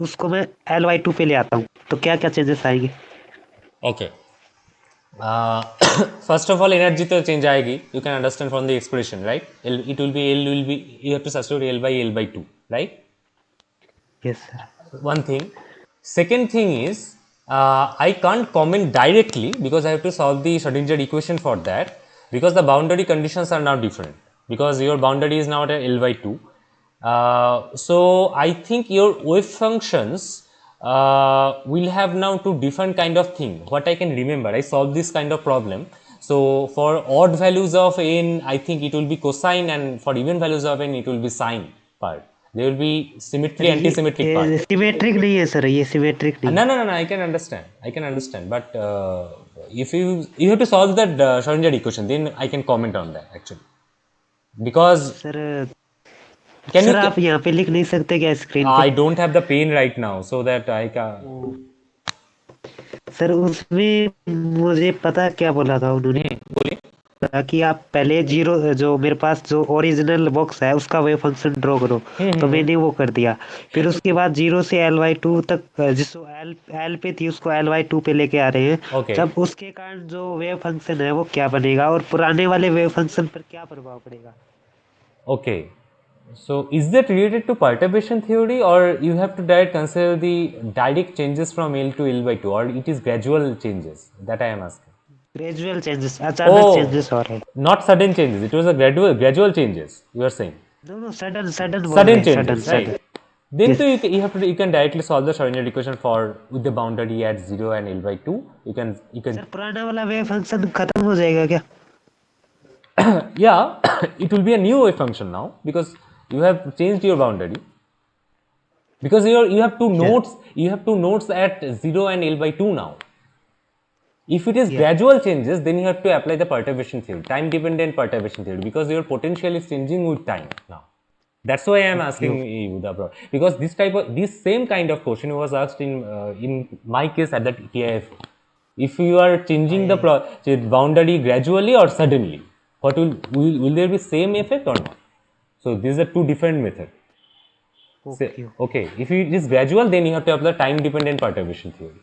उसको मैं Ly2 पे ले आता हूँ, तो क्या क्या चेंजेस आएंगे? Okay. Uh, first of all, energy तो change आएगी. You can understand from the expression, right? It will be L will be, you have to substitute L by 2, right? Yes, sir. One thing. Second thing is, I can't comment directly because I have to solve the Schrodinger equation for that, because the boundary conditions are now different, because your boundary is now at L by 2. So I think your wave functions will have now two different kind of thing. What I can remember, I solved this kind of problem. So for odd values of n, I think it will be cosine, and for even values of n, it will be sine part. There will be sir symmetry, anti-symmetric part. ये symmetric नहीं है sir, ये symmetric नहीं है। No. I can understand. But if you have to solve that Schrodinger equation, then I can comment on that actually. Because sir can sir you? आप यहाँ पे लिख नहीं सकते क्या स्क्रीन पे? I don't have the pen right now, so that I can. Sir उसमें मुझे पता क्या बोला था उन्होंने, बोलिए. कि आप पहले जीरो, जो मेरे पास जो ओरिजिनल बॉक्स है उसका वेव फंक्शन ड्रॉ करो, तो मैंने वो कर दिया। फिर उसके बाद 0 से Ly2 तक जिसको एल पे थी उसको Ly2 पे लेके आ रहे हैं। Okay. जब उसके कारण जो वेव फंक्शन है वो क्या बनेगा, और पुराने वाले वेव फंक्शन पर क्या प्रभाव पड़ेगा? Okay. So is that related to perturbation theory, or you have to direct consider the direct changes from L to L by 2, or it is gradual changes? That I am asking. Gradual changes, अचानक changes हो रहे हैं। not sudden changes. It was a gradual changes. You are saying no sudden sudden बोल रहे sudden हैं, sudden changes, right? Sudden. Then yes तो you have to you can directly solve the Schrodinger equation for with the boundary at 0 and L by 2. You can sir पुराना वाला wave function खत्म हो जाएगा क्या? yeah, it will be a new wave function now because you have changed your boundary. Because Yeah. you have two nodes at 0 and L by 2 now. If it is Yeah. gradual changes, then you have to apply the perturbation theory, time dependent perturbation theory, because your potential is changing with time now. That's why I am okay asking okay. you because this same kind of question was asked in my case at that PIF. If you are changing आया है। the boundary gradually or suddenly, will there be same effect or not? So these are two different methods. Say, okay okay. okay, if it is gradual, then you have to apply time dependent perturbation theory.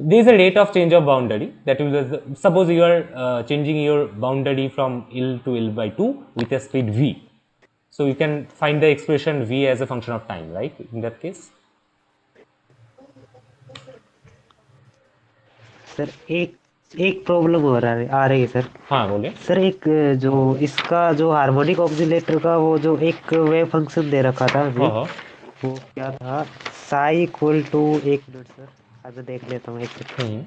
There is a rate of change of boundary that will suppose you are changing your boundary from L to L by 2 with a speed v. So you can find the expression v as a function of time, right? In that case. Sir एक एक problem हो रहा है, आ रही है sir. हाँ बोलिए। Sir एक जो इसका जो हार्मोनिक ऑक्सीलेटर का वो जो एक वेव फंक्शन दे रखा था हाँ हमें, हाँ। वो क्या था? साई इक्वल टू, एक मिनट सर, आज मैं देख लेता हूँ एक सेकंड।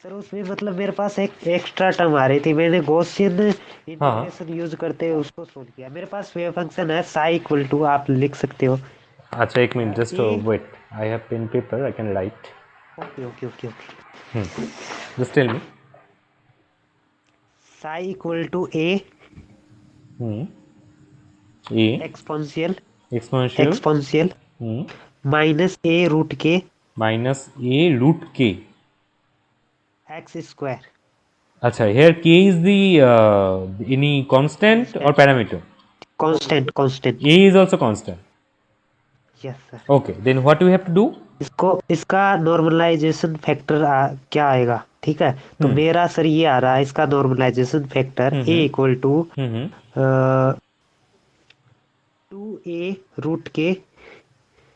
सर उसमें मतलब मेरे पास एक एक्स्ट्रा टर्म आ रही थी, मैंने गॉसियन हाँ हाँ। इंटीग्रेशन यूज करते हुए उसको सोल्व किया। मेरे पास वेव फंक्शन है साई इक्वल टू, आप लिख सकते हो अच्छा एक minute just a. Wait I have pen paper I can write okay okay okay okay. Just tell me psi equal to a a exponential exponential exponential minus a root k minus a root k x square अच्छा here k is the any constant or constant parameter constant constant. a is also constant yes sir. okay then what we have to do इसको इसका normalization factor क्या आएगा? ठीक है, तो मेरा sir ये आ रहा है, इसका normalization factor a equal to hmm 2a root k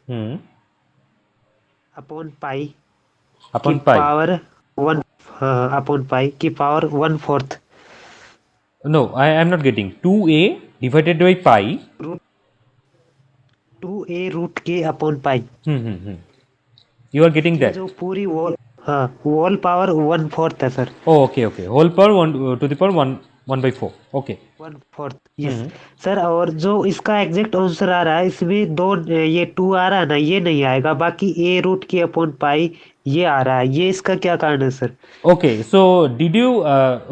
hmm upon pi की अपन पाई पावर वन, हाँ अपॉन पाई की power 1/4 no I am not getting 2a divided by pi root 2a root k upon pi hmm you are getting की जो that पूरी wall, हाँ wall power 1/4 है sir. oh okay whole power 1 to the power 1 by 4 okay 1/4 yes sir. और जो इसका exact answer आ रहा है इसमें दो, ये 2 आ रहा है ना, ये नहीं आएगा, बाकी ए रूट के अपॉन पाई ये आ रहा है। ये इसका क्या कारण है sir? Okay so did you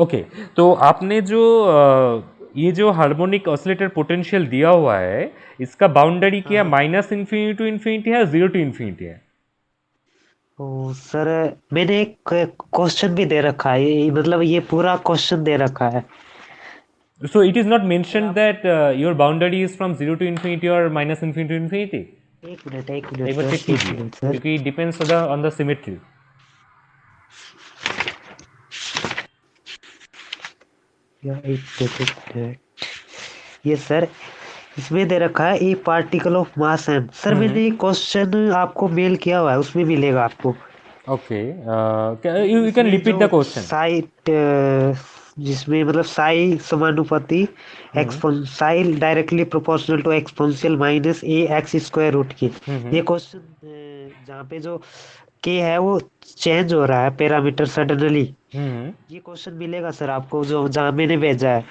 okay तो आपने जो ये जो हार्मोनिक ऑसिलेटर पोटेंशियल दिया हुआ है इसका बाउंड्री क्या हाँ। माइनस इन्फिनिटी टू इन्फिनिटी है 0 टू इन्फिनिटी है ओ सर, मैंने एक क्वेश्चन भी दे रखा है, मतलब ये पूरा क्वेश्चन दे रखा है so it is not sir. mentioned आप that your boundary is from 0 to infinity or minus infinity to infinity एक मिनट एक बार चेक सर, एक कीजिए मिनट सर। क्योंकि डिपेंड्स ऑन द सिमेट्री या एक मिनट, ये सर इसमें दे रखा है a particle of mass m. Sir मैंने ये क्वेश्चन आपको मेल किया हुआ है, उसमें मिलेगा आपको। ओके यू कैन इसमें रिपीट जो द क्वेश्चन साइट, जिसमें मतलब साई समानुपाती एक्सपोन psi directly proportional to exponential minus a x square root की। ये क्वेश्चन जहाँ पे जो के है वो चेंज हो रहा है पैरामीटर सडनली, ये क्वेश्चन मिलेगा सर आपको जो जहाँ मैंने भेजा है।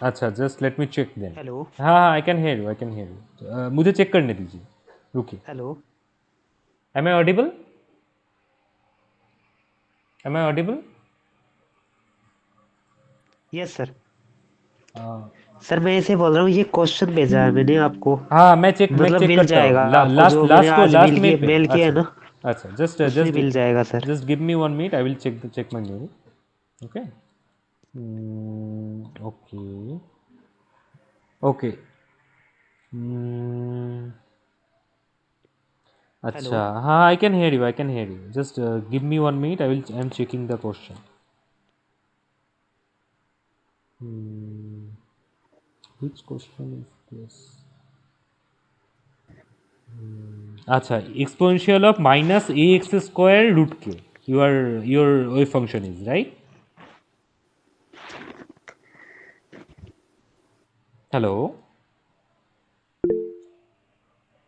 अच्छा just let me check then hello हाँ हाँ आई कैन हियर यू मुझे चेक करने दीजिए रुकिए hello. Am I audible am I audible yes sir. Sir मैं ऐसे बोल रहा हूँ, ये क्वेश्चन भेजा है मैंने आपको, हाँ मैं मतलब चेक मिल करता जाएगा हूँ आपको जो मैंने आज लास्ट मेल पे मेल किया है अच्छा ना, अच्छा जस्ट उसमें मिल जाएगा sir. Just give me 1 minute I will check my mail okay okay okay hello अच्छा हाँ I can hear you just give me 1 minute I am checking the question which question is this Acha, exponential of minus ax square root k. Your wave function is right. Hello,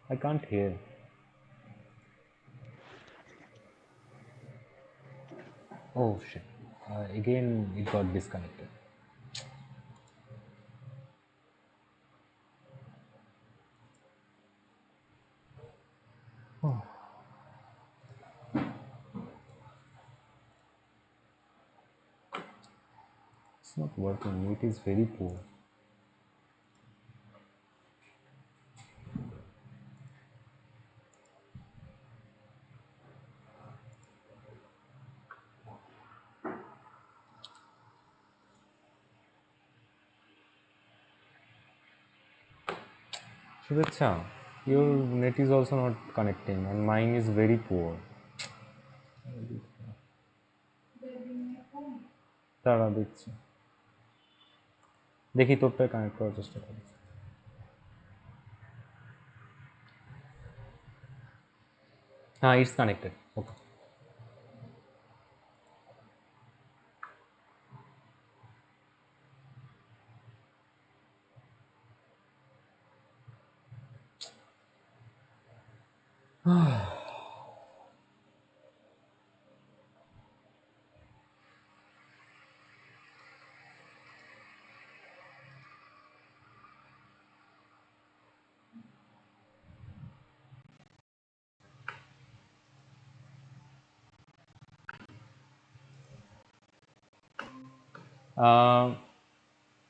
I can't hear. Oh shit! Again, it got disconnected. It's not working. It is very poor. Shubhechha, your net is also not connecting, and mine is very poor. তারা দেখছি দেখি তোরটা connect করার চেষ্টা করি হ্যাঁ it's connected okay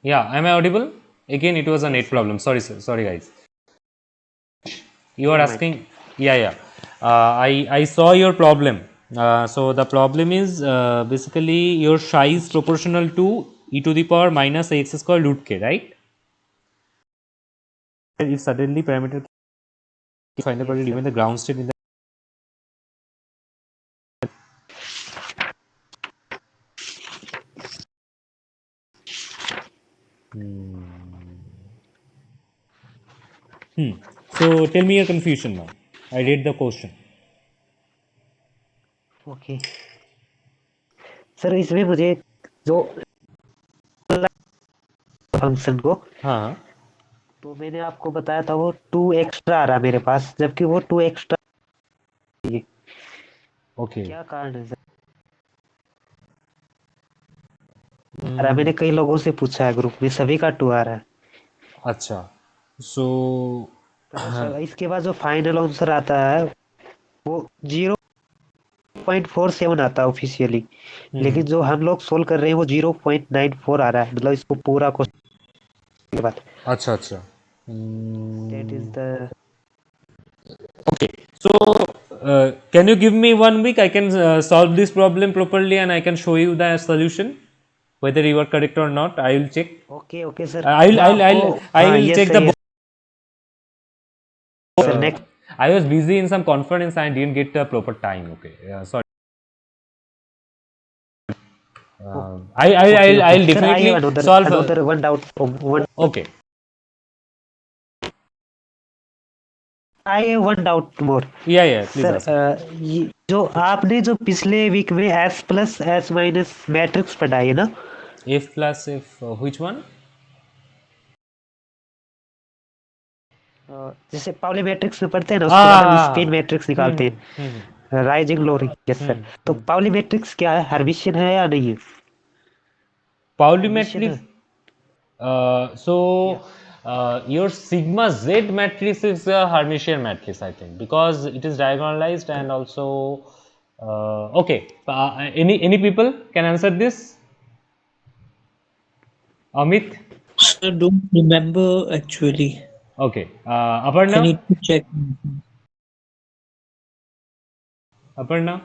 yeah, am I audible? Again, it was a net problem. Sorry, sir. Sorry, guys. You are Yeah, asking, yeah. I saw your problem. So the problem is basically your psi is proportional to e to the power minus x square root k, right? If suddenly parameter find the yes, parameter sir. given the ground state in the So tell me your confusion now. I read the question. Okay sir इसमें मुझे जो function को हाँ तो मैंने आपको बताया था वो 2 एक्स्ट्रा आ रहा है मेरे पास जबकि वो 2 एक्स्ट्रा ओके क्या कारण है सर आ रहा है मैंने कई लोगों से पूछा है ग्रुप में सभी का 2 आ रहा है अच्छा सो पर सर इसके बाद जो फाइनल आंसर आता है वो 0.47 आता है ऑफिशियली लेकिन जो हम लोग सोल्व कर रहे हैं वो 0.94 आ रहा है मतलब इसको पूरा क्वेश्चन के बाद अच्छा अच्छा that is the okay so can you give me 1 week I can solve this problem properly and I can show you the solution whether you are correct or not I will check okay okay sir I will मैं I will I आपको will, I हाँ will yes check sir the yes sir next I was busy in some conference and didn't get the proper time okay sorry okay okay I'll sir I definitely another solve another one doubt one okay I one doubt more yeah please sir ask ये जो आपने जो पिछले week में S plus S minus matrix पढ़ाई है ना f plus f which one जैसे पाउली मैट्रिक्स में पढ़ते हैं ना उसके बाद हम स्पेन ah मैट्रिक्स निकालते hmm. हैं राइजिंग लोअरिंग यस सर तो पाउली मैट्रिक्स क्या है हर्मिशियन है या नहीं है Pauli हर्मिशियन matrix है या so your sigma z matrix is a Hermitian matrix I think because it is diagonalized and also okay any people can answer this Amit Sir, don't remember actually. okay I Aparna need to check. Aparna